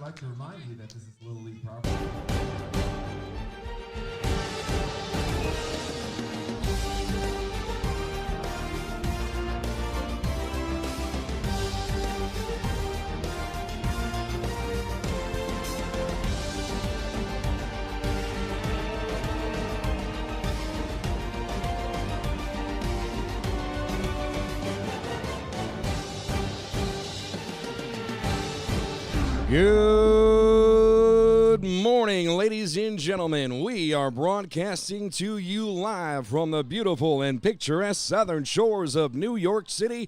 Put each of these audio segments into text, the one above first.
like to remind you that this is Little League property. Good morning, ladies and gentlemen. We are broadcasting to you live from the beautiful and picturesque southern shores of New York City,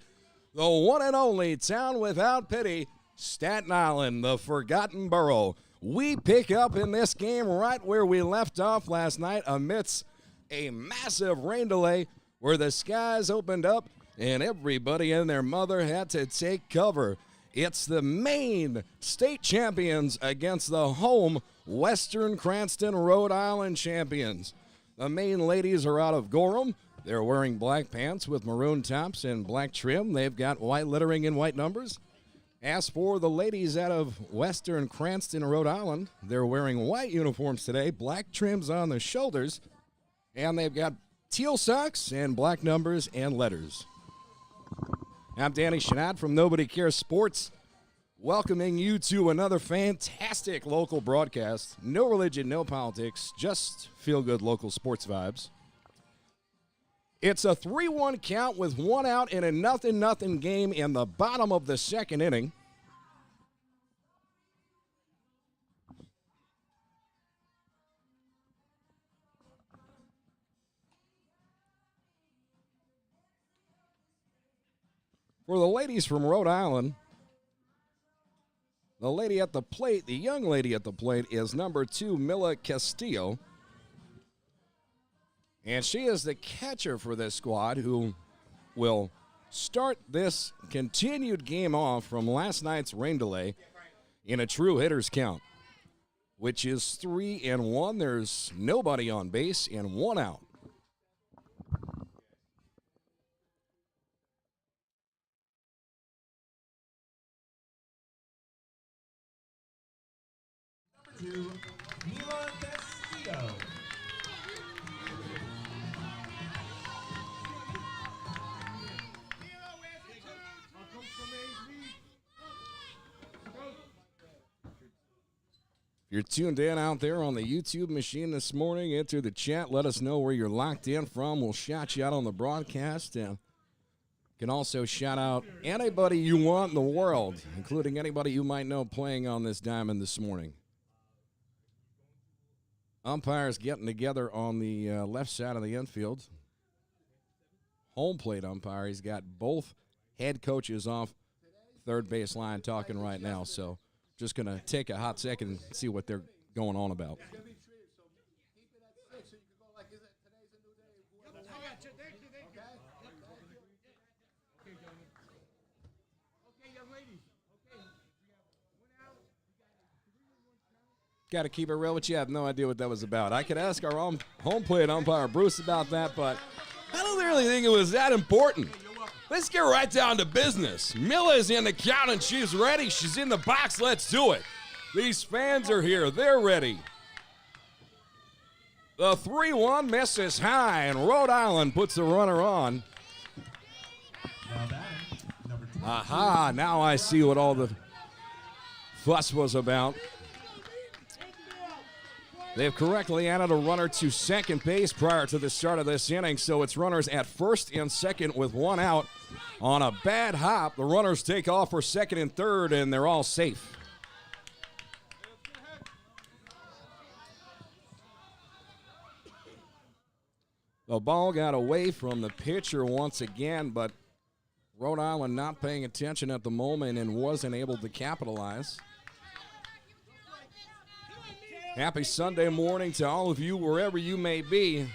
the one and only town without pity, Staten Island, the forgotten borough. We pick up in this game right where we left off last night amidst a massive rain delay where the skies opened up and everybody and their mother had to take cover. It's the Maine state champions against the home Western Cranston, Rhode Island champions. The Maine ladies are out of Gorham. They're wearing black pants with maroon tops and black trim. They've got white lettering and white numbers. As for the ladies out of Western Cranston, Rhode Island, they're wearing white uniforms today, black trims on the shoulders, and they've got teal socks and black numbers and letters. I'm Danny Shenat from Nobody Cares Sports, welcoming you to another fantastic local broadcast. No religion, no politics, just feel-good local sports vibes. It's a 3-1 count with one out in a 0-0 game in the bottom of the second inning. For the ladies from Rhode Island, the lady at the plate, the young lady at the plate, is number 2, Mila Castillo. And she is the catcher for this squad who will start this continued game off from last night's rain delay in a true hitter's count, which is 3-1. There's nobody on base and one out. To Mila Castillo. If you're tuned in out there on the YouTube machine this morning, enter the chat. Let us know where you're locked in from. We'll shout you out on the broadcast. And can also shout out anybody you want in the world, including anybody you might know playing on this diamond this morning. Umpires getting together on the left side of the infield. Home plate umpire. He's got both head coaches off third base line talking right now. So just going to take a hot second and see what they're going on about. Got to keep it real with you. I have no idea what that was about. I could ask our home plate umpire, Bruce, about that, but I don't really think it was that important. Let's get right down to business. Mila's in the count, and she's ready. She's in the box. Let's do it. These fans are here. They're ready. The 3-1 misses high, and Rhode Island puts the runner on. Aha, now I see what all the fuss was about. They've correctly added a runner to second base prior to the start of this inning, so it's runners at first and second with one out. On a bad hop, the runners take off for second and third, and they're all safe. The ball got away from the pitcher once again, but Rhode Island not paying attention at the moment and wasn't able to capitalize. Happy Sunday morning to all of you, wherever you may be.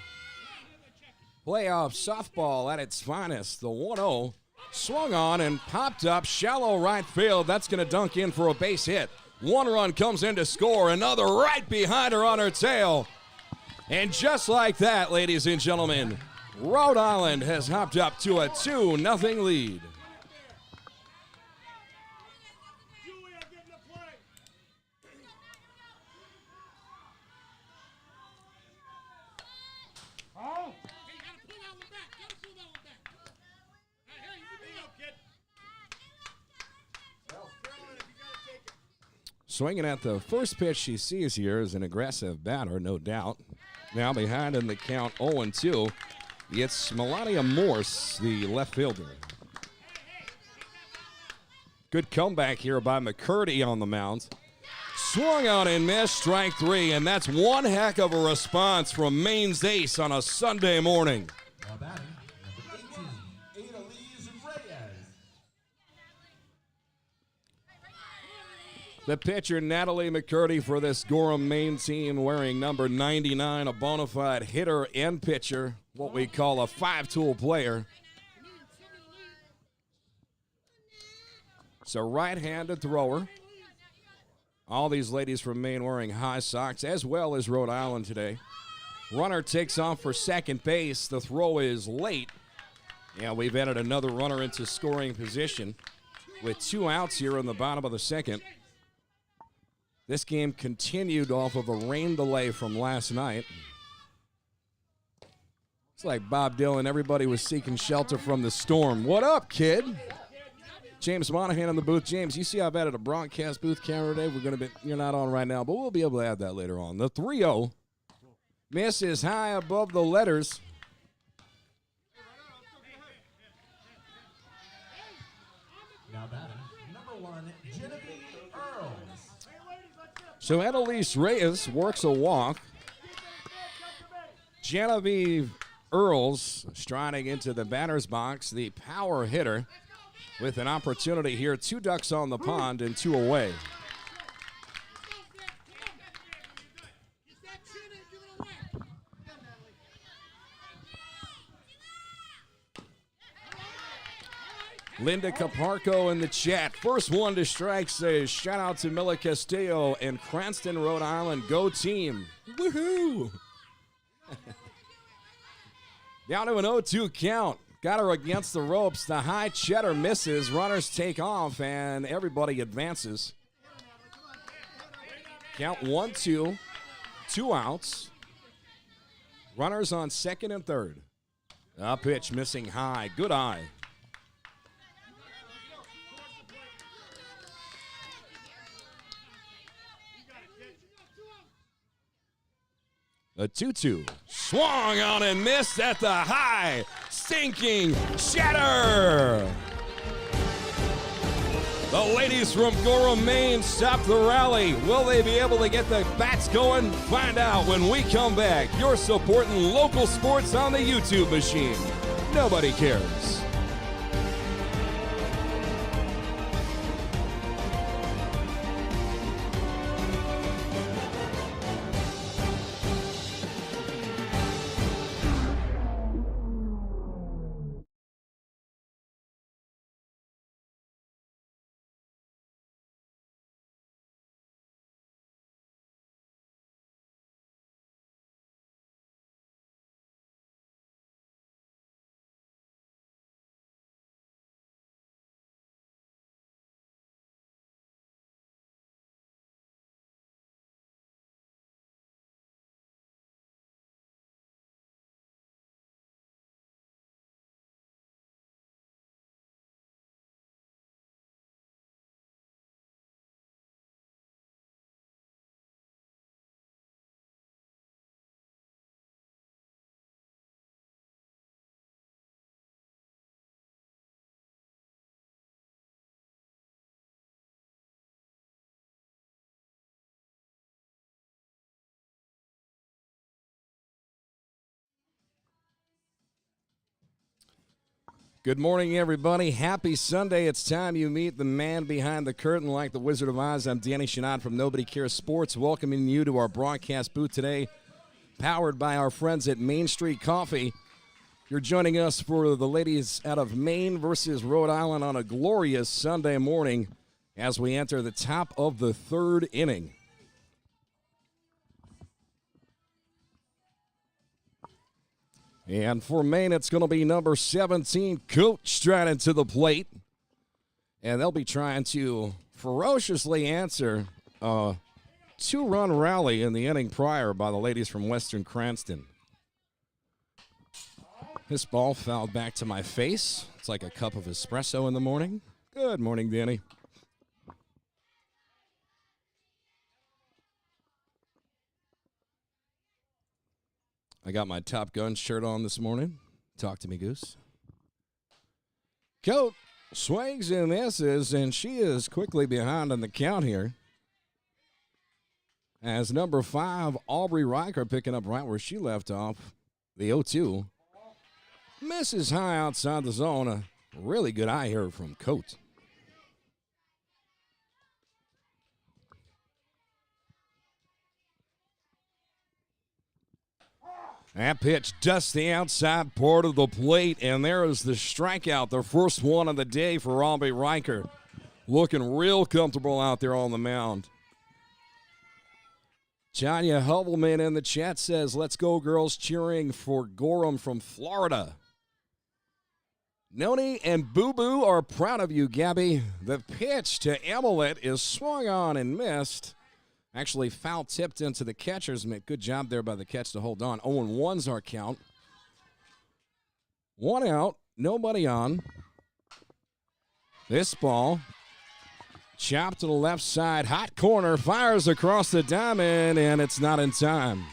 Playoff softball at its finest. The 1-0 swung on and popped up shallow right field. That's going to dunk in for a base hit. One run comes in to score. Another right behind her on her tail. And just like that, ladies and gentlemen, Rhode Island has hopped up to a 2-0 lead. Swinging at the first pitch she sees here is an aggressive batter, no doubt. Now behind in the count 0-2. It's Melania Morse, the left fielder. Good comeback here by McCurdy on the mound. Swung on and missed, strike 3, and that's one heck of a response from Maine's ace on a Sunday morning. Now batting, number 18, Adalise Reyes. The pitcher, Natalie McCurdy, for this Gorham, Maine team, wearing number 99, a bona fide hitter and pitcher, what we call a five-tool player. It's a right-handed thrower. All these ladies from Maine wearing high socks, as well as Rhode Island today. Runner takes off for second base. The throw is late. And we've added another runner into scoring position with 2 outs here in the bottom of the second. This game continued off of a rain delay from last night. It's like Bob Dylan. Everybody was seeking shelter from the storm. What up, kid? James Monahan in the booth. James, you see I've added a broadcast booth camera today. You're not on right now, but we'll be able to add that later on. The 3-0 miss is high above the letters. Now batting, number 1, Genevieve Earls. So Adalise Reyes works a walk. Genevieve Earls striding into the batter's box, the power hitter, with an opportunity here. 2 ducks on the pond and 2 away. Linda Caparco in the chat. First one to strike says, shout out to Mila Castillo and Cranston, Rhode Island. Go team. Woohoo! Down to an 0-2 count. Got her against the ropes. The high cheddar misses. Runners take off, and everybody advances. Count 1-2. 2 outs. Runners on second and third. A pitch missing high. Good eye. A 2-2. Swung on and missed at the high. Sinking shatter. The ladies from Gorham, Maine stopped the rally. Will they be able to get the bats going? Find out when we come back. You're supporting local sports on the YouTube machine. Nobody cares. Good morning, everybody. Happy Sunday. It's time you meet the man behind the curtain like the Wizard of Oz. I'm Danny Shenot from Nobody Cares Sports, welcoming you to our broadcast booth today, powered by our friends at Main Street Coffee. You're joining us for the ladies out of Maine versus Rhode Island on a glorious Sunday morning as we enter the top of the third inning. And for Maine, it's going to be number 17, Coach Stratton to the plate. And they'll be trying to ferociously answer a 2-run rally in the inning prior by the ladies from Western Cranston. This ball fouled back to my face. It's like a cup of espresso in the morning. Good morning, Danny. I got my Top Gun shirt on this morning. Talk to me, Goose. Coat swings and misses, and she is quickly behind on the count here. As number 5, Aubrey Riker, picking up right where she left off, the 0-2. Misses high outside the zone. A really good eye here from Coat. That pitch dusts the outside part of the plate, and there is the strikeout, the first one of the day for Aubrey Riker. Looking real comfortable out there on the mound. Tanya Hubbleman in the chat says, let's go girls, cheering for Gorham from Florida. Noni and Boo Boo are proud of you, Gabby. The pitch to Emilet is swung on and missed. Actually foul tipped into the catcher's mitt. Good job there by the catch to hold on. 0-1's our count. 1 out, nobody on. This ball chopped to the left side, hot corner, fires across the diamond, and it's not in time.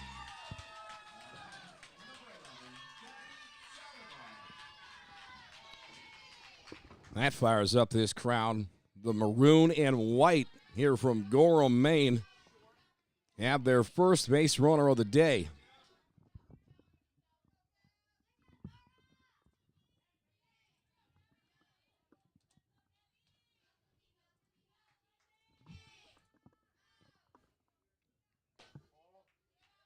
That fires up this crowd. The maroon and white here from Gorham, Maine, have their first base runner of the day.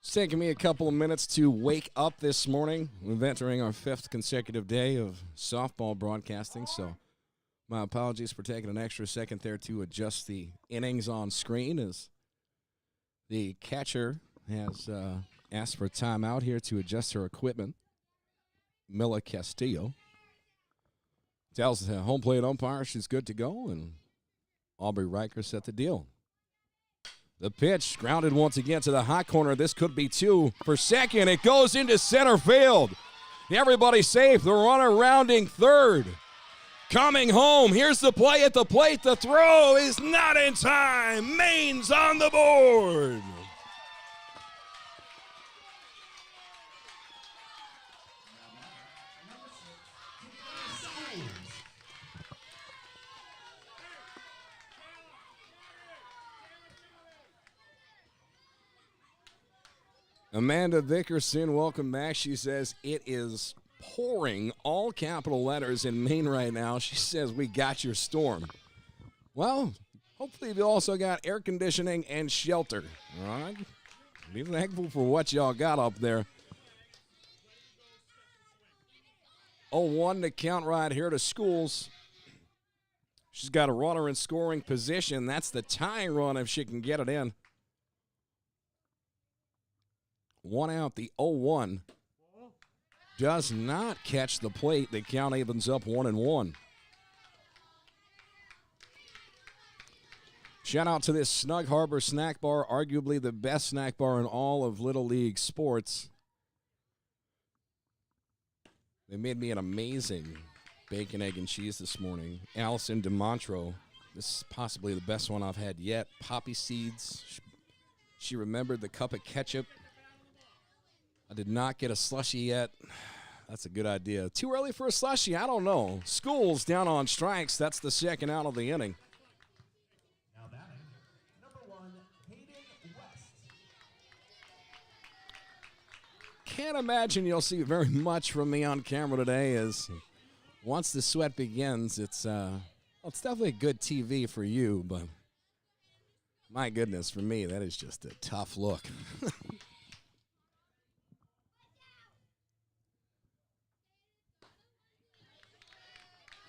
It's taken me a couple of minutes to wake up this morning. We're entering our 5th consecutive day of softball broadcasting, so my apologies for taking an extra second there to adjust the innings on screen as the catcher has asked for timeout here to adjust her equipment. Mila Castillo tells the home plate umpire she's good to go, and Aubrey Riker set the deal. The pitch grounded once again to the hot corner. This could be 2 for second. It goes into center field. Everybody safe. The runner rounding third. Coming home. Here's the play at the plate. The throw is not in time. Maine's on the board. Amanda Vickerson, welcome back. She says it is pouring, all capital letters, in Maine right now. She says we got your storm. Well, hopefully you also got air conditioning and shelter. All right? Be thankful for what y'all got up there. 0-1 to count right here to Schools. She's got a runner in scoring position. That's the tying run if she can get it in. 1 out, the 0-1 does not catch the plate. The count evens up 1-1. Shout out to this Snug Harbor snack bar, arguably the best snack bar in all of Little League sports. They made me an amazing bacon, egg, and cheese this morning. Allison DeMontro, this is possibly the best one I've had yet. Poppy seeds. She remembered the cup of ketchup. I did not get a slushie yet. That's a good idea. Too early for a slushie? I don't know. Schools down on strikes. That's the second out of the inning. Now batting, number 1, Hayden West. Can't imagine you'll see very much from me on camera today, as once the sweat begins, it's definitely good TV for you, but my goodness, for me, that is just a tough look.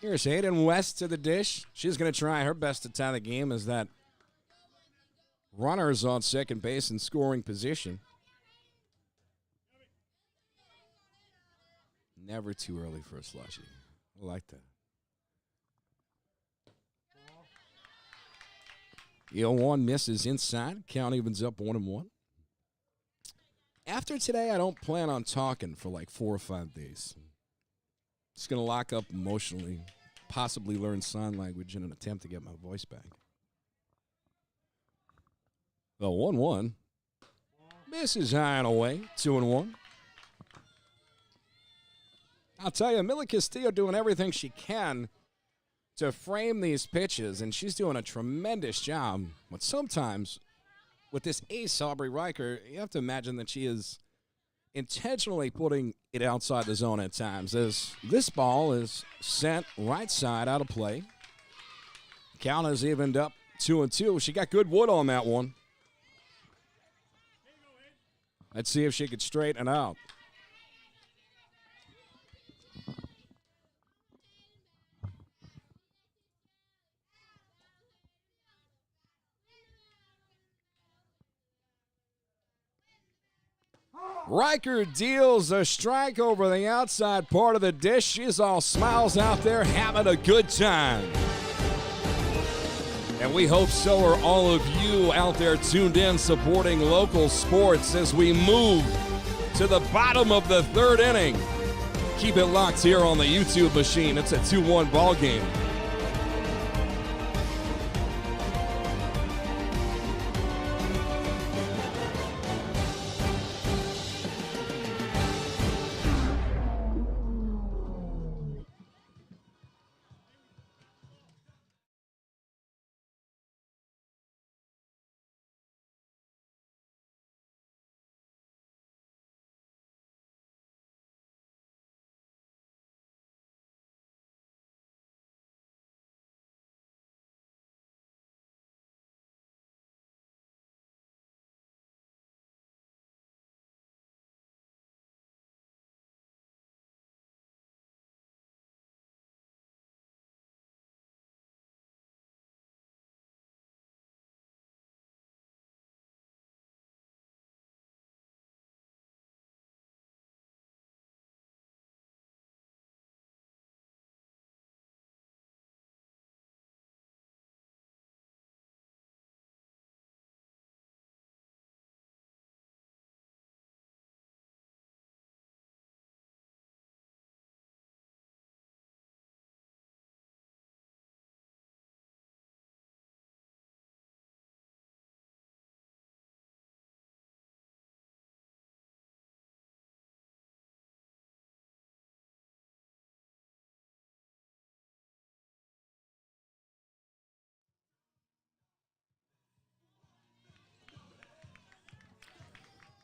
Here's Hayden West to the dish. She's going to try her best to tie the game as that runner's on second base in scoring position. Never too early for a slushie. I like that. The 0-1 misses inside. Count evens up 1-1. After today, I don't plan on talking for like 4 or 5 days. Just going to lock up emotionally, possibly learn sign language in an attempt to get my voice back. The 1-1 misses high and away, 2-1. I'll tell you, Millie Castillo doing everything she can to frame these pitches, and she's doing a tremendous job. But sometimes, with this ace, Aubrey Riker, you have to imagine that she is intentionally putting it outside the zone at times, as this ball is sent right side out of play. Count has evened up 2-2. She got good wood on that one. Let's see if she could straighten it out. Riker deals a strike over the outside part of the dish. She's all smiles out there having a good time. And we hope so are all of you out there tuned in supporting local sports as we move to the bottom of the third inning. Keep it locked here on the YouTube machine. It's a 2-1 ball game.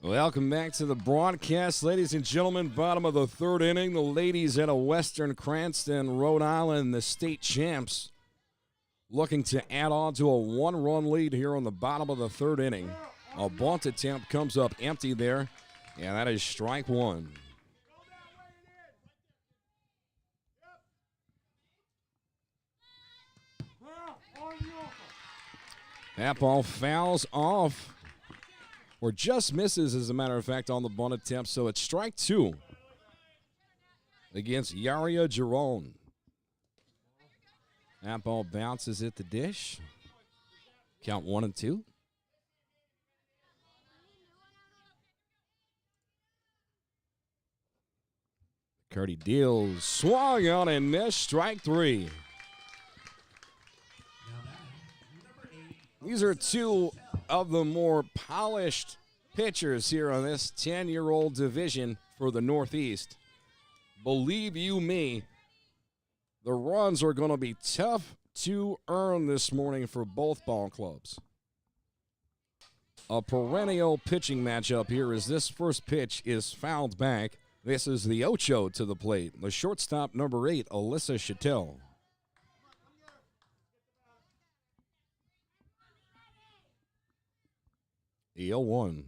Welcome back to the broadcast, ladies and gentlemen. Bottom of the third inning. The ladies out of Western Cranston, Rhode Island, the state champs, looking to add on to a one-run lead here on the bottom of the third inning. A bunt attempt comes up empty there, and that is strike one. That ball fouls off, or just misses, as a matter of fact, on the bunt attempt. So it's strike two against Yaria Giron. That ball bounces at the dish. Count 1-2. Curdy deals, swung on and missed. Strike three. These are two of the more polished pitchers here on this 10-year-old division for the Northeast. Believe you me, the runs are going to be tough to earn this morning for both ball clubs. A perennial pitching matchup here as this first pitch is fouled back. This is the Ocho to the plate. The shortstop, number 8, Alyssa Chattel. The 0-1.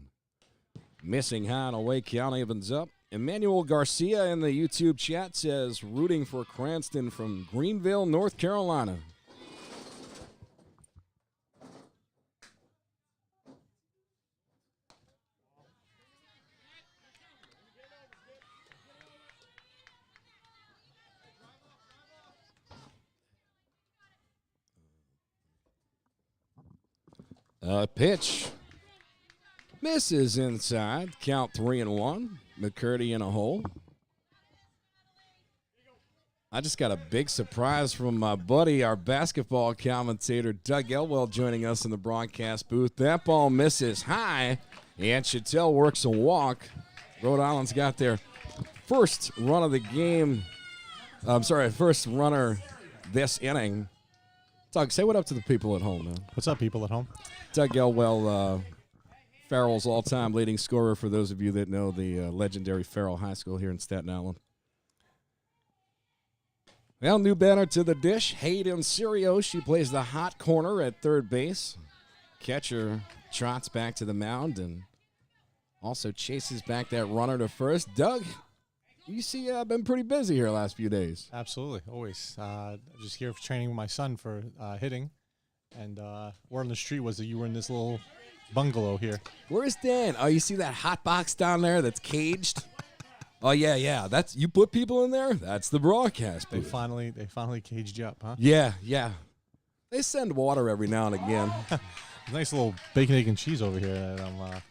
Missing high and away, count evens up. Emmanuel Garcia in the YouTube chat says, rooting for Cranston from Greenville, North Carolina. Pitch. Misses inside. Count 3-1. McCurdy in a hole. I just got a big surprise from my buddy, our basketball commentator, Doug Elwell, joining us in the broadcast booth. That ball misses high, and Chattel works a walk. Rhode Island's got their first run of the game. First runner this inning. Doug, say what up to the people at home, man. What's up, people at home? Doug Elwell, Farrell's all-time leading scorer, for those of you that know the legendary Farrell High School here in Staten Island. Well, new batter to the dish, Hayden Sirio. She plays the hot corner at third base. Catcher trots back to the mound and also chases back that runner to first. Doug, you see I've been pretty busy here the last few days. Absolutely, always. Just here for training with my son for hitting. And word on the street was that you were in this little bungalow here. Where's Dan? Oh, you see that hot box down there that's caged? Oh, yeah. That's you put people in there? That's the broadcast, They baby. finally caged you up, huh? Yeah. They send water every now and again. Nice little bacon, egg, and cheese over here that I'm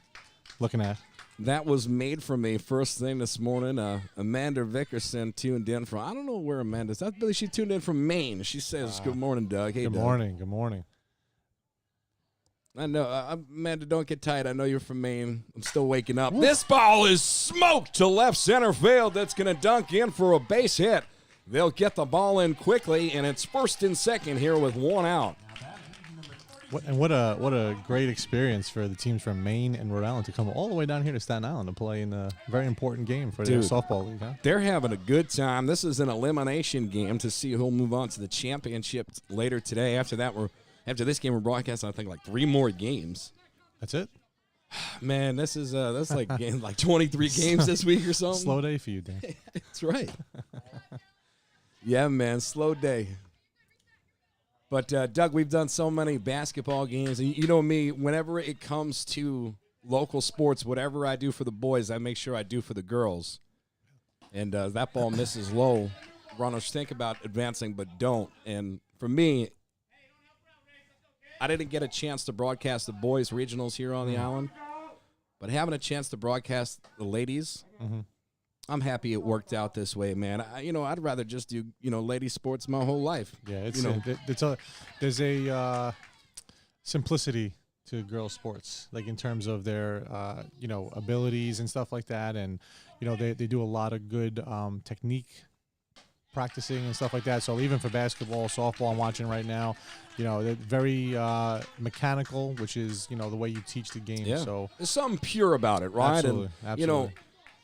looking at. That was made for me first thing this morning. Amanda Vickerson tuned in from, I don't know where Amanda's. I believe she tuned in from Maine. She says, good morning, Doug. Hey, Good Doug. morning. I know. Amanda, don't get tight. I know you're from Maine. I'm still waking up. This ball is smoked to left center field. That's going to dunk in for a base hit. They'll get the ball in quickly, and it's first and second here with one out. What a great experience for the teams from Maine and Rhode Island to come all the way down here to Staten Island to play in a very important game for their softball league, huh? They're having a good time. This is an elimination game to see who'll move on to the championship later today. After this game, we're broadcasting, I think, like 3 more games. That's it? Man, that's like 23 games this week or something. Slow day for you, Dan. That's right. Yeah, man, slow day. But, Doug, we've done so many basketball games. And you know me, whenever it comes to local sports, whatever I do for the boys, I make sure I do for the girls. And that ball misses low. Runners think about advancing but don't. And for me, I didn't get a chance to broadcast the boys' regionals here on the island. But having a chance to broadcast the ladies, I'm happy it worked out this way, man. I'd rather just do, ladies sports my whole life. Yeah, there's a simplicity to girls sports, like in terms of their abilities and stuff like that, and they do a lot of good technique practicing and stuff like that. So even for basketball, softball, I'm watching right now, they're very mechanical, which is the way you teach the game. Yeah. So there's something pure about it, right? Absolutely.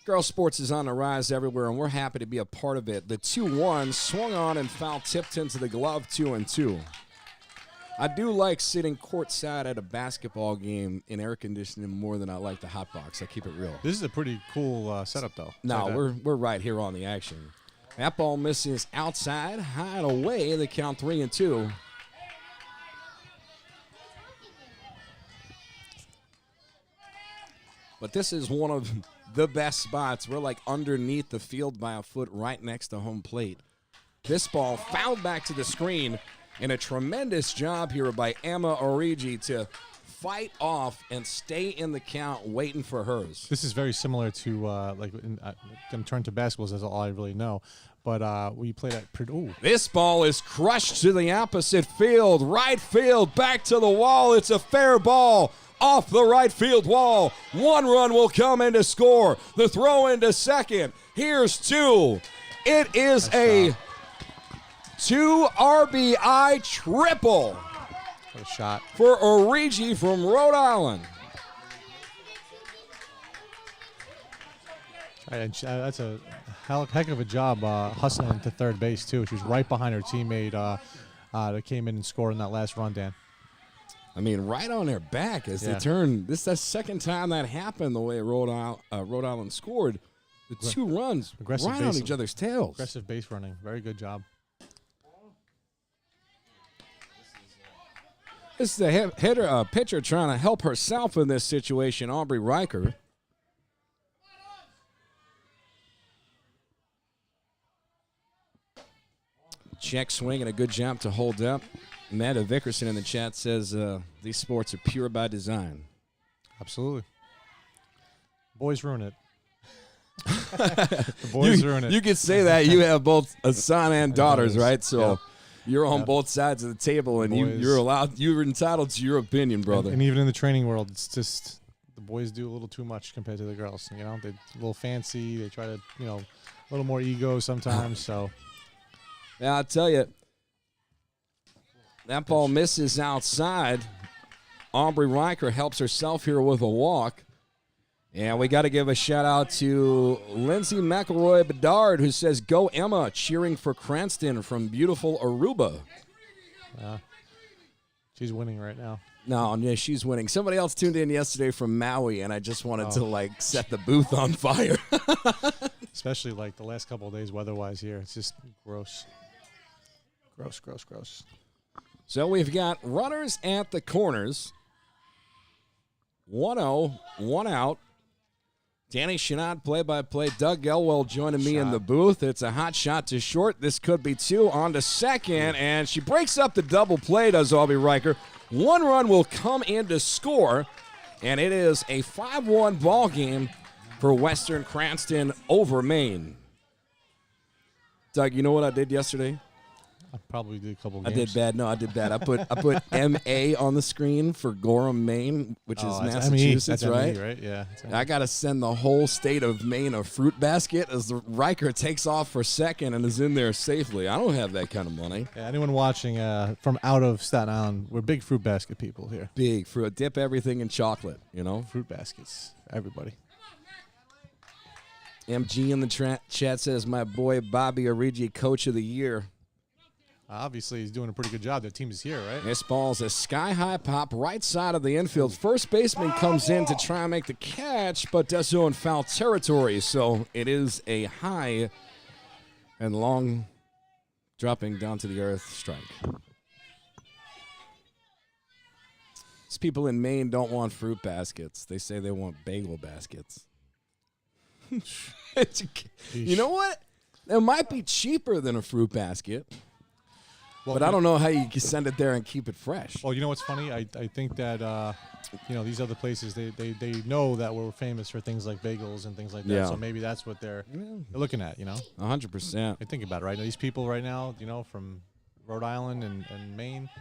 Girls sports is on the rise everywhere, and we're happy to be a part of it. The 2-1 swung on and foul tipped into the glove, 2-2. I do like sitting courtside at a basketball game in air conditioning more than I like the hot box. I keep it real. This is a pretty cool setup, though. No, we're right here on the action. That ball misses outside, high and away. They count 3-2. But this is one of the best spots. We're like underneath the field by a foot right next to home plate. This ball fouled back to the screen, and a tremendous job here by Emma Origi to fight off and stay in the count waiting for hers. This is very similar to, I'm turned to basketball, that's all I really know. But we played at Purdue. This ball is crushed to the opposite field. Right field, back to the wall. It's a fair ball. Off the right field wall. 1 run will come in to score. The throw into second. Here's 2. It is a 2 RBI triple. What a shot. For Origi from Rhode Island. And that's a heck of a job hustling to third base, too. She was right behind her teammate that came in and scored in that last run, Dan. I mean, right on their back as they turn. This is the second time that happened the way Rhode Island scored. The 2 runs right on each other's tails. Aggressive base running. Very good job. This is the pitcher trying to help herself in this situation, Aubrey Riker. Check swing and a good jump to hold up. Amanda Vickerson in the chat says these sports are pure by design. Absolutely. Boys ruin it. The boys ruin it. You could say that. You have both a son and daughters, right? So you're on both sides of the table, and you're entitled to your opinion, brother. And even in the training world, it's just the boys do a little too much compared to the girls. You know, they're a little fancy. They try to, you know, a little more ego sometimes. So, yeah, I'll tell you, that ball misses outside. Aubrey Riker helps herself here with a walk. And we got to give a shout-out to Lindsay McElroy Bedard, who says, "Go Emma," cheering for Cranston from beautiful Aruba. She's winning right now. No, yeah, she's winning. Somebody else tuned in yesterday from Maui, and I just wanted to, like, set the booth on fire. Especially, like, the last couple of days weather-wise here. It's just gross. Gross, gross, gross. So we've got runners at the corners. 1-0, 1 out. Danny Shinod, play-by-play. Doug Elwell joining me in the booth. It's a hot shot to short. This could be 2. On to second, and she breaks up the double play, does Aubrey Riker. 1 run will come in to score, and it is a 5-1 ball game for Western Cranston over Maine. Doug, you know what I did yesterday? I probably did a couple games. I did bad. No, I did bad. I put MA on the screen for Gorham, Maine, which is Massachusetts, right? Right? Yeah. I got to send the whole state of Maine a fruit basket as the Riker takes off for second and is in there safely. I don't have that kind of money. Yeah, anyone watching from out of Staten Island, we're big fruit basket people here. Big fruit. Dip everything in chocolate, you know? Fruit baskets. Everybody. MG in the chat says, "My boy Bobby Origi, Coach of the Year." Obviously, he's doing a pretty good job. Their team is here, right? This ball's a sky-high pop right side of the infield. First baseman comes in to try and make the catch, but does so in foul territory. So it is a high and long dropping down to the earth strike. These people in Maine don't want fruit baskets. They say they want bagel baskets. You know what? It might be cheaper than a fruit basket. Well, but I don't know how you can send it there and keep it fresh. Well, you know what's funny? I think that, you know, these other places, they know that we're famous for things like bagels and things like that. Yeah. So maybe that's what they're looking at, you know? 100%. I think about it, right? These people right now, you know, from Rhode Island and Maine.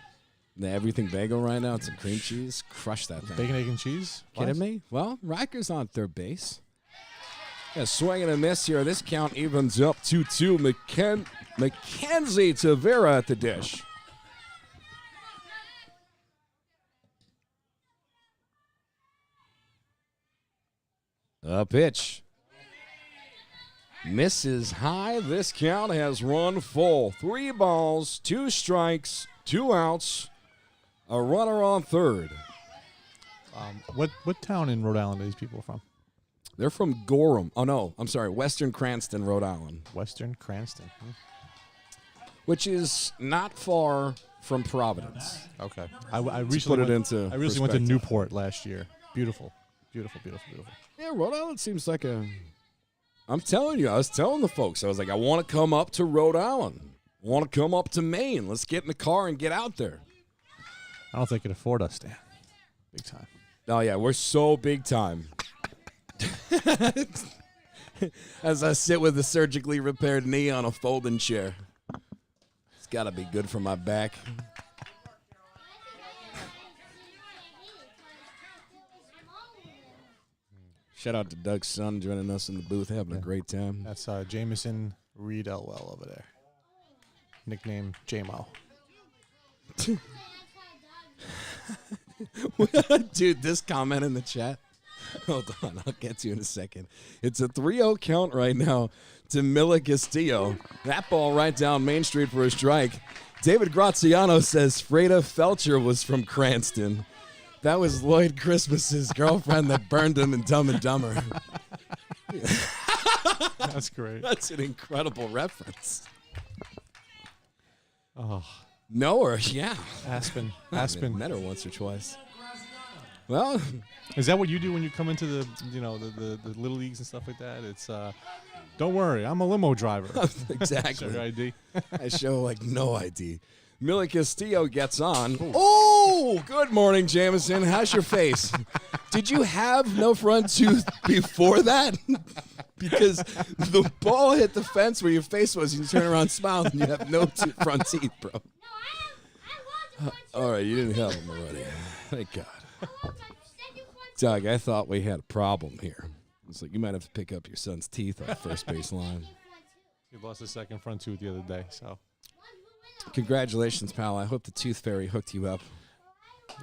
The everything bagel right now. It's a cream cheese. Crush that thing. Bacon, egg, and cheese? Kidding me? Well, Riker's on third base. Yeah, swing and a miss here. This count evens up 2-2. Mackenzie Tavera at the dish. A pitch. Misses high. This count has run full. 3 balls, 2 strikes, 2 outs. A runner on third. What town in Rhode Island are these people from? They're from Gorham. Oh, no. I'm sorry. Western Cranston, Rhode Island. Western Cranston. Which is not far from Providence. Okay. I recently went to Newport last year. Beautiful. Beautiful, beautiful, beautiful. Yeah, Rhode Island seems like a... I'm telling you. I was telling the folks. I was like, I want to come up to Rhode Island. I want to come up to Maine. Let's get in the car and get out there. I don't think they can afford us, Dan. Big time. Oh, yeah. We're so big time. As I sit with a surgically repaired knee on a folding chair. It's got to be good for my back. Shout out to Doug's son joining us in the booth, having a great time. That's Jameson Reed Elwell over there. Nickname J-Mo. Dude, this comment in the chat. Hold on, I'll get to you in a second. It's a 3-0 count right now to Mila Castillo. That ball right down Main Street for a strike. David Graziano says Freda Felcher was from Cranston. That was Lloyd Christmas's girlfriend that burned him in Dumb and Dumber. That's great. That's an incredible reference. Oh, Know her, yeah. Aspen. Met her once or twice. Well, is that what you do when you come into the little leagues and stuff like that? It's don't worry, I'm a limo driver. Exactly. Show your ID. I show like no ID. Mila Castillo gets on. Oh, good morning, Jameson. How's your face? Did you have no front tooth before that? Because the ball hit the fence where your face was, and you turn around, smile, and you have no front teeth, bro. All right, you didn't have them already. Thank God. Doug, I thought we had a problem here. It's like you might have to pick up your son's teeth on first base line. He lost his second front tooth the other day, so. Congratulations, pal. I hope the tooth fairy hooked you up.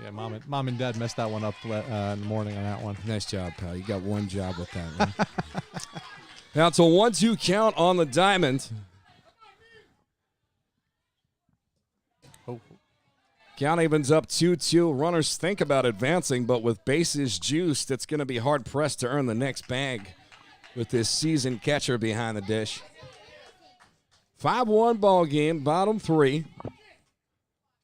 Yeah, mom and dad messed that one up in the morning on that one. Nice job, pal. You got one job with that one. Now it's a 1-2 count on the diamond. Oh. Count evens up 2-2. Runners think about advancing, but with bases juiced, it's going to be hard-pressed to earn the next bag with this seasoned catcher behind the dish. 5-1 ball game, bottom three.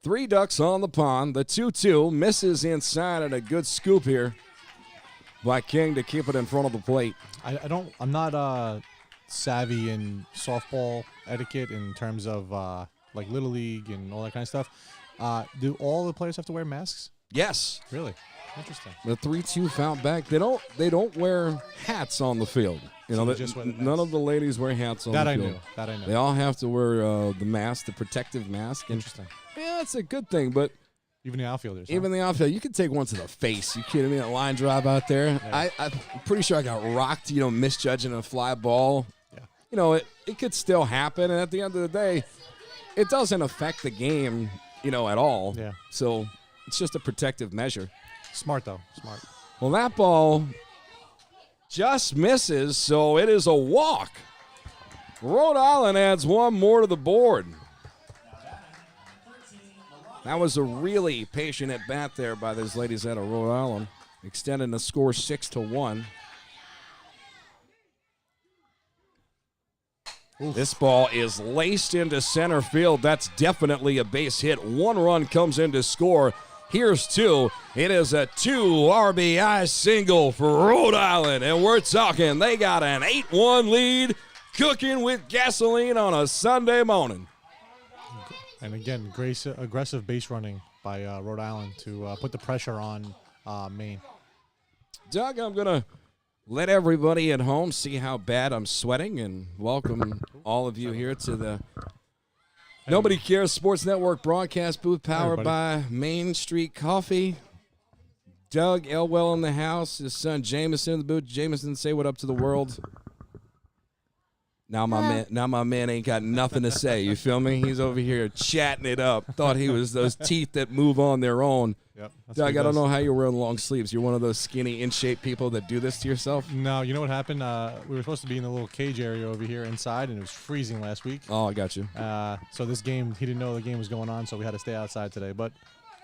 3 ducks on the pond. The 2-2 misses inside and a good scoop here by King to keep it in front of the plate. I'm not savvy in softball etiquette in terms of like Little League and all that kind of stuff. Do all the players have to wear masks? Yes. Really? Interesting. The 3-2 foul back. They don't wear hats on the field. You know, none of the ladies wear hats on the field. That I knew. They all have to wear the mask, the protective mask. Interesting. Yeah, it's a good thing, but even the outfielders. Even the outfield, you could take one to the face. You kidding me? That line drive out there. Yeah. I'm pretty sure I got rocked, misjudging a fly ball. Yeah. It could still happen, and at the end of the day, it doesn't affect the game, at all. Yeah. So it's just a protective measure. Smart, though. Smart. Well, that ball just misses, so it is a walk. Rhode Island adds one more to the board. That was a really patient at bat there by those ladies out of Rhode Island, extending the score 6-1. Oof. This ball is laced into center field. That's definitely a base hit. 1 run comes in to score. Here's 2. It is a 2 RBI single for Rhode Island, and we're talking they got an 8-1 lead, cooking with gasoline on a Sunday morning. And again, aggressive base running by Rhode Island to put the pressure on Maine. Doug, I'm going to let everybody at home see how bad I'm sweating and welcome all of you here to the Nobody Cares Sports Network broadcast booth powered by Main Street Coffee. Doug Elwell in the house, his son Jameson in the booth. Jameson, say what up to the world. Now my man ain't got nothing to say. You feel me? He's over here chatting it up. Thought he was those teeth that move on their own. Yep. Doug, I don't know how you're wearing long sleeves. You're one of those skinny, in-shape people that do this to yourself? No, you know what happened? We were supposed to be in the little cage area over here inside, and it was freezing last week. Oh, I got you. So this game, he didn't know the game was going on, so we had to stay outside today. But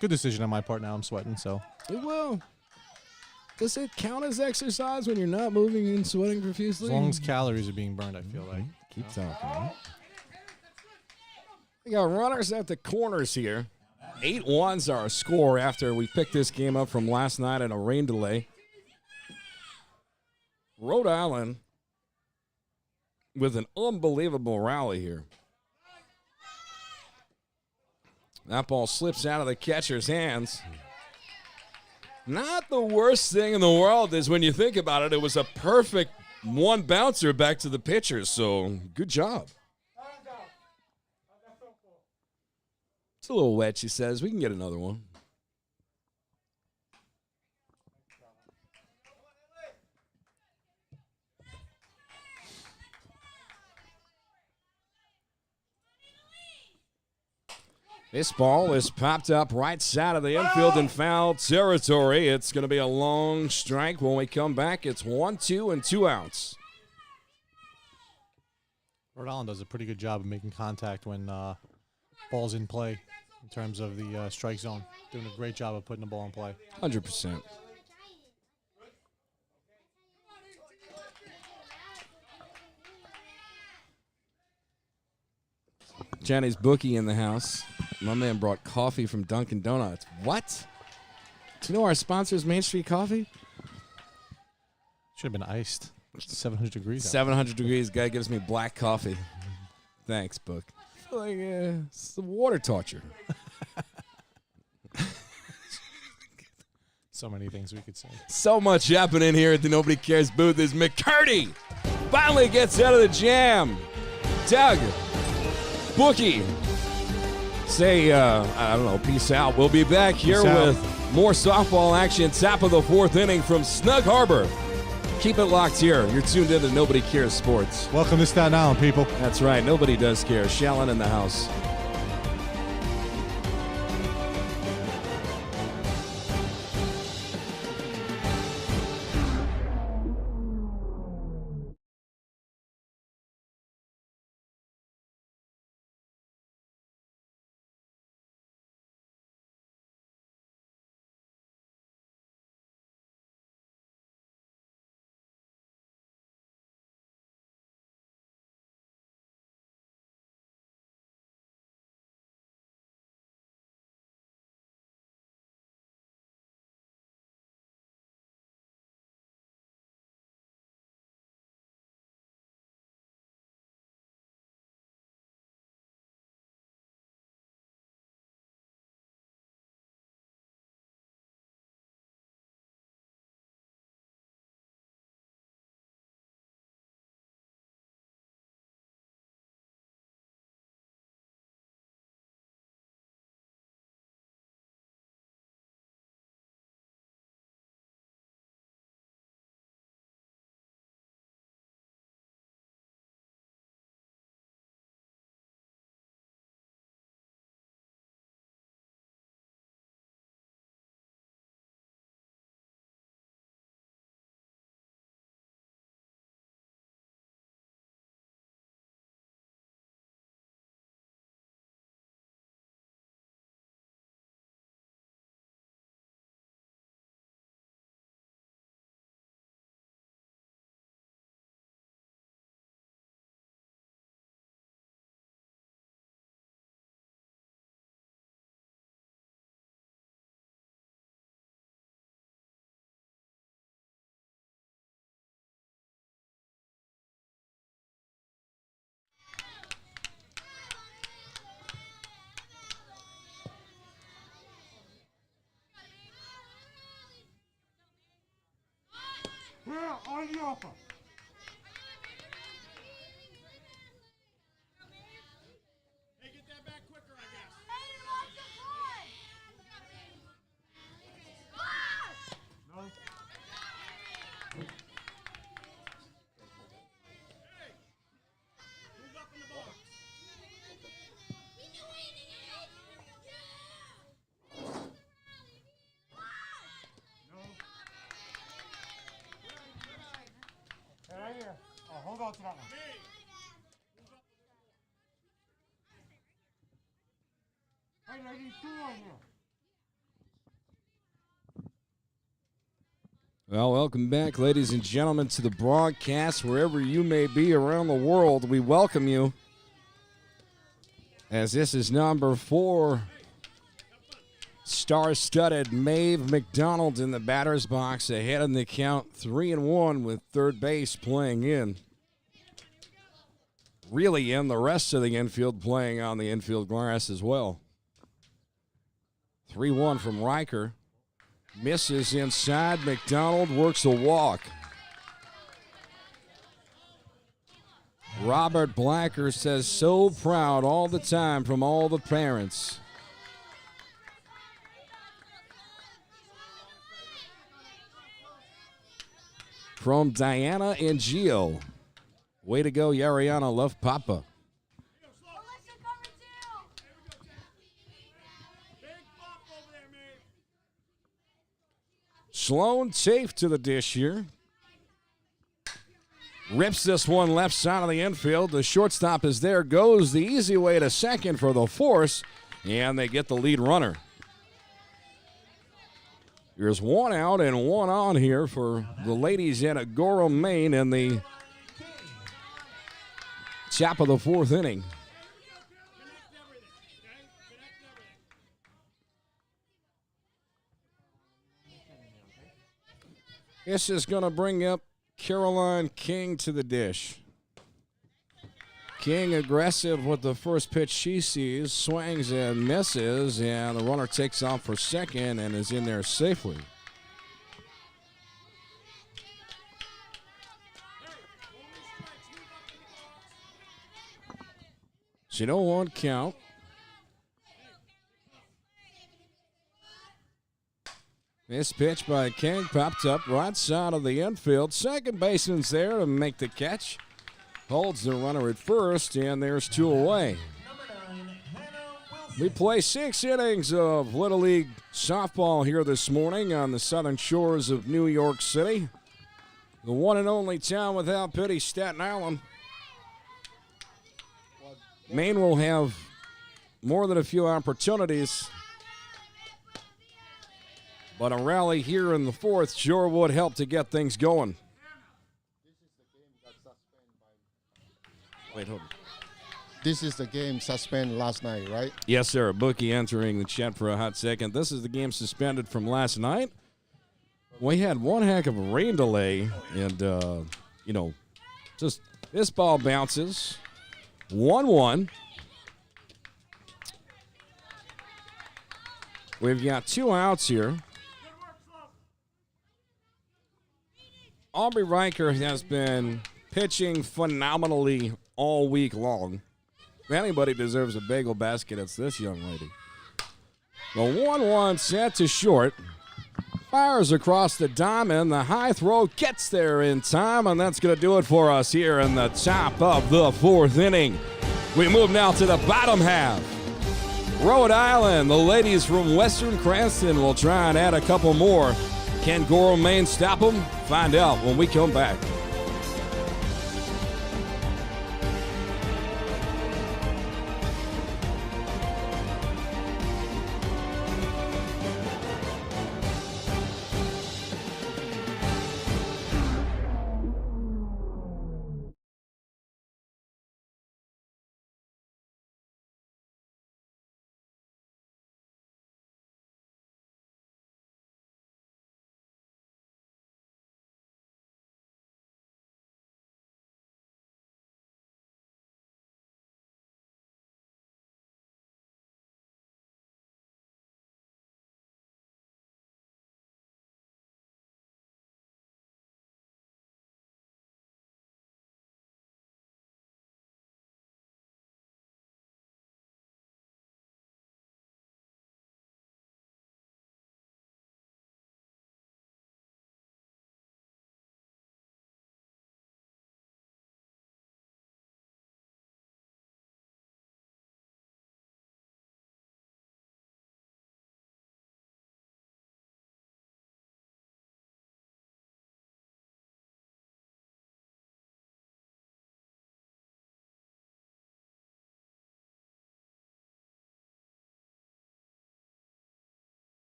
good decision on my part. Now I'm sweating. So it will. Does it count as exercise when you're not moving and sweating profusely? As long as calories are being burned, I feel like. Keep talking. We got runners at the corners here. 8-1's our score after we picked this game up from last night in a rain delay. Rhode Island with an unbelievable rally here. That ball slips out of the catcher's hands. Not the worst thing in the world is when you think about it, it was a perfect one bouncer back to the pitcher, so good job. It's a little wet, she says. We can get another one. This ball is popped up right side of the infield in foul territory. It's going to be a long strike. When we come back, it's 1-2 and 2 outs. Rhode Island does a pretty good job of making contact when ball's in play in terms of the strike zone. Doing a great job of putting the ball in play. 100%. Johnny's Bookie in the house. My man brought coffee from Dunkin' Donuts. What? Do you know our sponsor is Main Street Coffee? Should have been iced. 700 degrees. 700 degrees. Guy gives me black coffee. Thanks, Book. I feel like it's the water torture. So many things we could say. So much happening here at the Nobody Cares booth as McCurdy finally gets out of the jam. Doug, Bookie, say, I don't know, peace out. We'll be back here with More softball action, top of the fourth inning from Snug Harbor. Keep it locked here. You're tuned in to Nobody Cares Sports. Welcome to Staten Island, people. That's right. Nobody does care. Shallon in the house. Where are you open? Hey, get that back quicker, I guess. No. Hey, move up in the box. No. Hey, right here. Oh, hold on to that one. Hey, ladies, two on here. Well, welcome back, ladies and gentlemen, to the broadcast. Wherever you may be around the world, we welcome you. As this is number 4, star-studded Maeve McDonald in the batter's box, ahead in the count, 3-1 with third base playing in. Really in the rest of the infield playing on the infield grass as well. 3-1 from Riker. Misses inside. McDonald works a walk. Robert Blacker says so proud all the time from all the parents. From Diana and Gio. Way to go, Yariana. Love Papa. Sloan safe to the dish here. Rips this one left side of the infield. The shortstop is there. Goes the easy way to second for the force. And they get the lead runner. There's one out and one on here for the ladies in at Gorham, Maine in the top of the fourth inning. This is going to bring up Caroline King to the dish. King aggressive with the first pitch she sees, swings and misses, and the runner takes off for second and is in there safely. So 0-1 count. This pitch by King popped up right side of the infield. Second baseman's there to make the catch. Holds the runner at first, and there's 2 away. We play 6 innings of Little League softball here this morning on the southern shores of New York City. The one and only town without pity, Staten Island. Maine will have more than a few opportunities, but a rally here in the 4th sure would help to get things going. Wait, hold on. This is the game suspended last night, right? Yes, sir. A bookie entering the chat for a hot second. This is the game suspended from last night. We had one heck of a rain delay, and, just this ball bounces. 1-1. We've got 2 outs here. Aubrey Riker has been pitching phenomenally all week long. If anybody deserves a bagel basket, it's this young lady. The 1-1 set to short. Fires across the diamond. The high throw gets there in time, and that's going to do it for us here in the top of the 4th inning. We move now to the bottom half. Rhode Island, the ladies from Western Cranston will try and add a couple more. Can Gorham, Maine stop them? Find out when we come back.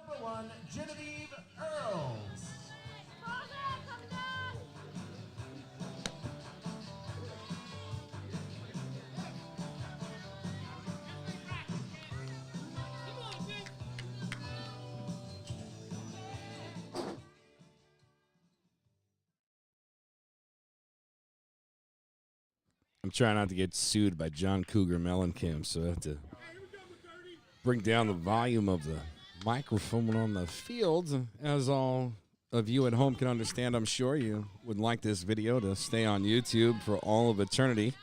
Number 1, Genevieve Earls. I'm trying not to get sued by John Cougar Mellencamp, so I have to bring down the volume of the microphone on the field. As all of you at home can understand, I'm sure you would like this video to stay on YouTube for all of eternity.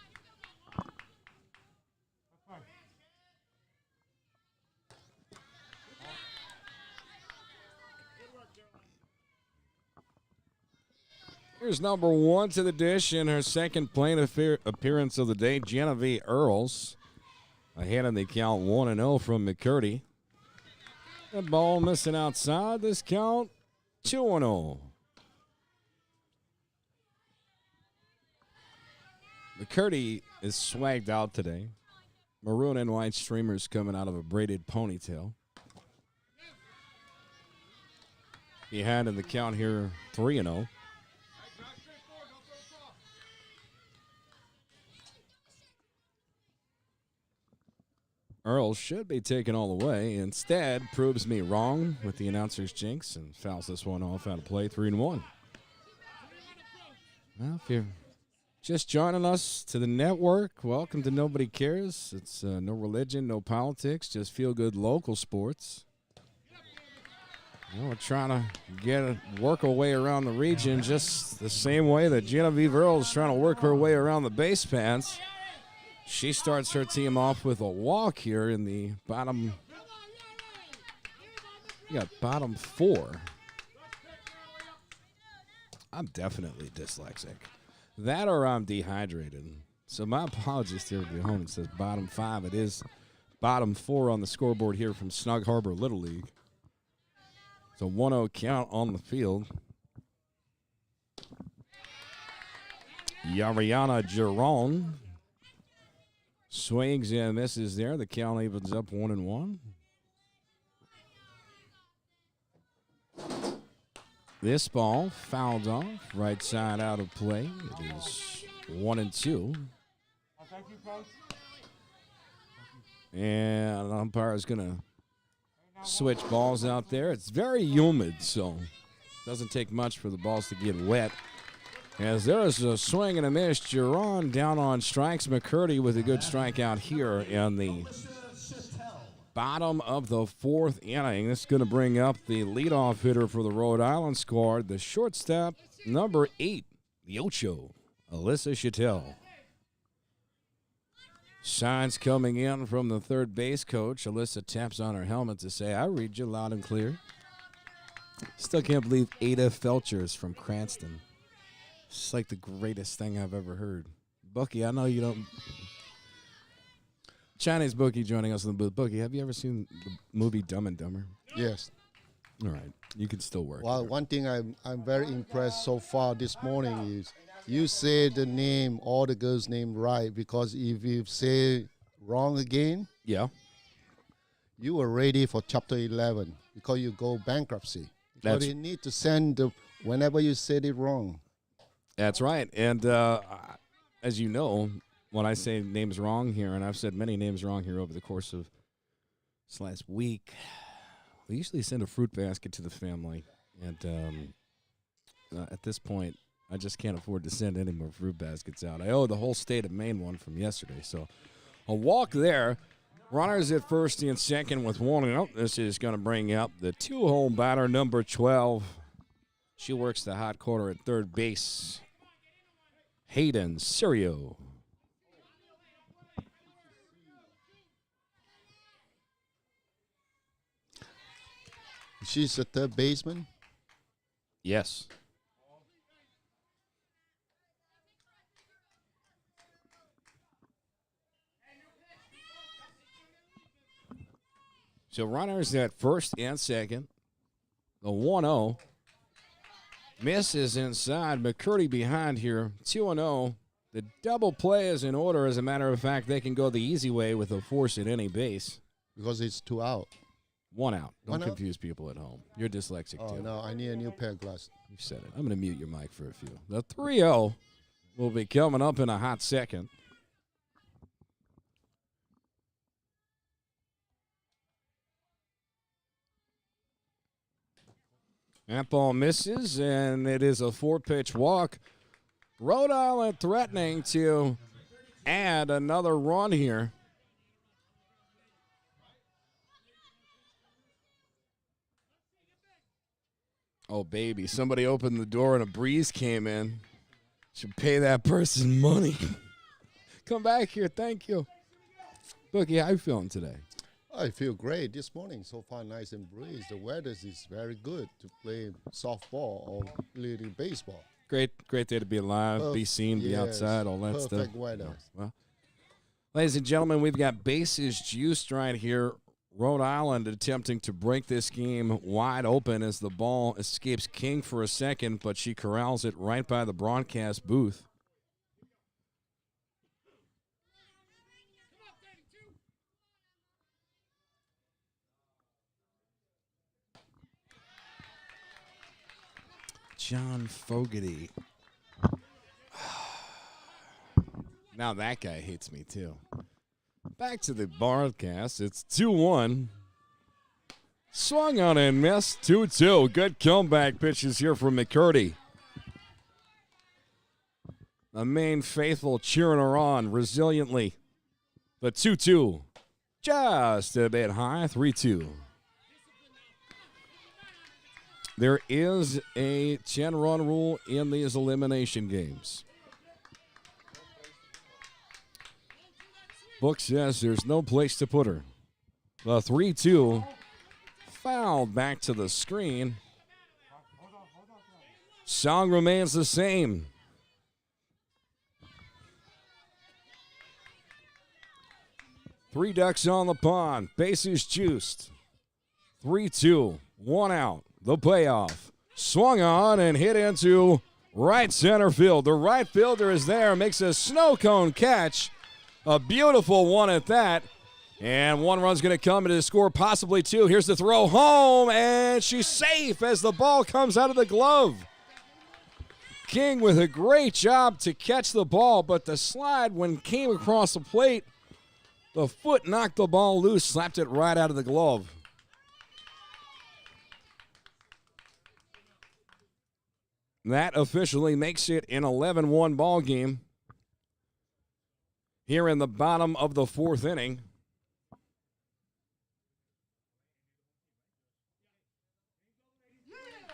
Here's number 1 to the dish in her second plate appearance of the day, Genevieve Earls. Ahead in the count 1-0 from McCurdy. That ball missing outside. This count 2-0. McCurdy is swagged out today. Maroon and white streamers coming out of a braided ponytail. Behind in the count here 3-0. Earls should be taken all the way. Instead, proves me wrong with the announcer's jinx and fouls this one off out of play, 3-1. Well, if you're just joining us to the network, welcome to Nobody Cares. It's no religion, no politics, just feel-good local sports. We're trying to work our way around the region just the same way that Genevieve Earl is trying to work her way around the base paths. She starts her team off with a walk here in the bottom. You got bottom 4. I'm definitely dyslexic. That or I'm dehydrated. So my apologies to everyone who says bottom 5. It is bottom 4 on the scoreboard here from Snug Harbor Little League. It's a 1-0 count on the field. Yariana Giron swings and misses there. The count evens up 1-1. This ball fouled off, right side out of play. It is 1-2. Thank you, Coach. And the umpire is going to switch balls out there. It's very humid, so it doesn't take much for the balls to get wet. As there is a swing and a miss, Giron down on strikes. McCurdy with a good strikeout here in the bottom of the 4th inning. This is going to bring up the leadoff hitter for the Rhode Island squad, the shortstop, number 8, the Ocho, Alyssa Chattel. Signs coming in from the third base coach. Alyssa taps on her helmet to say, I read you loud and clear. Still can't believe Ada Felcher is from Cranston. It's like the greatest thing I've ever heard. Bucky, I know you don't. Chinese Bookie joining us in the booth. Bookie, have you ever seen the movie Dumb and Dumber? Yes. All right. You can still work. Well, one thing I'm very impressed so far this morning is you say the name, all the girls' name right, because if you say wrong again, Yeah. you are ready for Chapter 11 because you go bankruptcy. Because you need to send whenever you said it wrong. That's right. And as you know, when I say names wrong here, and I've said many names wrong here over the course of this last week, we usually send a fruit basket to the family. And at this point, I just can't afford to send any more fruit baskets out. I owe the whole state of Maine one from yesterday. So a walk there. Runners at first and second with 1 out. This is going to bring up the 2-hole batter, number 12. She works the hot corner at third base. Hayden Sirio. She's a third baseman. Yes. So runners at first and second. The 1-0. Miss is inside. McCurdy behind here. 2-0. The double play is in order. As a matter of fact, they can go the easy way with a force at any base. Because it's 2 out. 1 out. Don't One out? confuse people at home. You're dyslexic, Oh, too. no, I need a new pair of glasses. You said it. I'm going to mute your mic for a few. The 3-0 will be coming up in a hot second. That ball misses, and it is a 4-pitch walk. Rhode Island threatening to add another run here. Oh, baby. Somebody opened the door and a breeze came in. Should pay that person money. Come back here. Thank you. Bookie, how you feeling today? I feel great this morning. So far, nice and breeze. The weather is very good to play softball or little baseball. Great day to be alive, be seen, be outside, all that stuff. Perfect weather. Well, ladies and gentlemen, we've got bases juiced right here. Rhode Island attempting to break this game wide open as the ball escapes King for a second, but she corrals it right by the broadcast booth. John Fogarty. Now that guy hates me too. Back to the broadcast. It's 2-1. Swung on and missed. 2-2. Good comeback pitches here from McCurdy. The main faithful cheering her on resiliently. The 2-2. Just a bit high. 3-2. There is a 10-run rule in these elimination games. Book says there's no place to put her. The 3-2 fouled back to the screen. Song remains the same. Three ducks on the pond. Bases juiced. 3-2. One out. The payoff. Swung on and hit into right center field. The right fielder is there. Makes a snow cone catch. A beautiful one at that. And one run's going to come into the score, possibly two. Here's the throw home, and she's safe as the ball comes out of the glove. King with a great job to catch the ball, but the slide, when it came across the plate, the foot knocked the ball loose, slapped it right out of the glove. That officially makes it an 11-1 ball game here in the bottom of the fourth inning.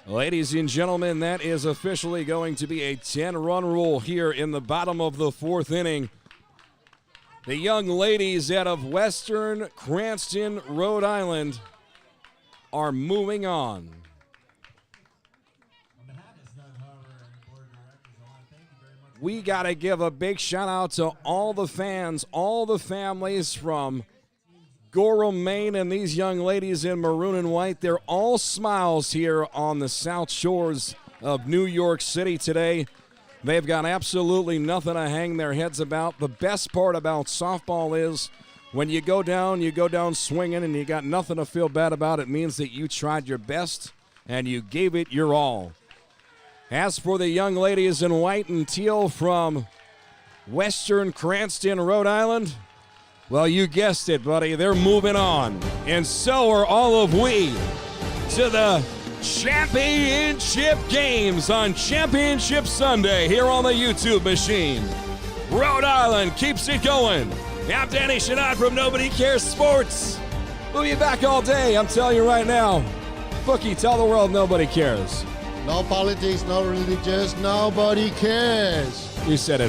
Ladies and gentlemen, that is officially going to be a 10-run rule here in the bottom of the fourth inning. The young ladies out of Western Cranston, Rhode Island are moving on. We got to give a big shout out to all the fans, all the families from Gorham, Maine, and these young ladies in maroon and white. They're all smiles here on the South Shores of New York City today. They've got absolutely nothing to hang their heads about. The best part about softball is when you go down swinging, and you got nothing to feel bad about. It means that you tried your best and you gave it your all. As for the young ladies in white and teal from Western Cranston, Rhode Island, well, you guessed it, buddy. They're moving on. And so are all of we to the championship games on Championship Sunday here on the YouTube machine. Rhode Island keeps it going. I'm Danny Shinod from Nobody Cares Sports. We'll be back all day, I'm telling you right now. Bookie, tell the world nobody cares. No politics, no religious, nobody cares. You said it.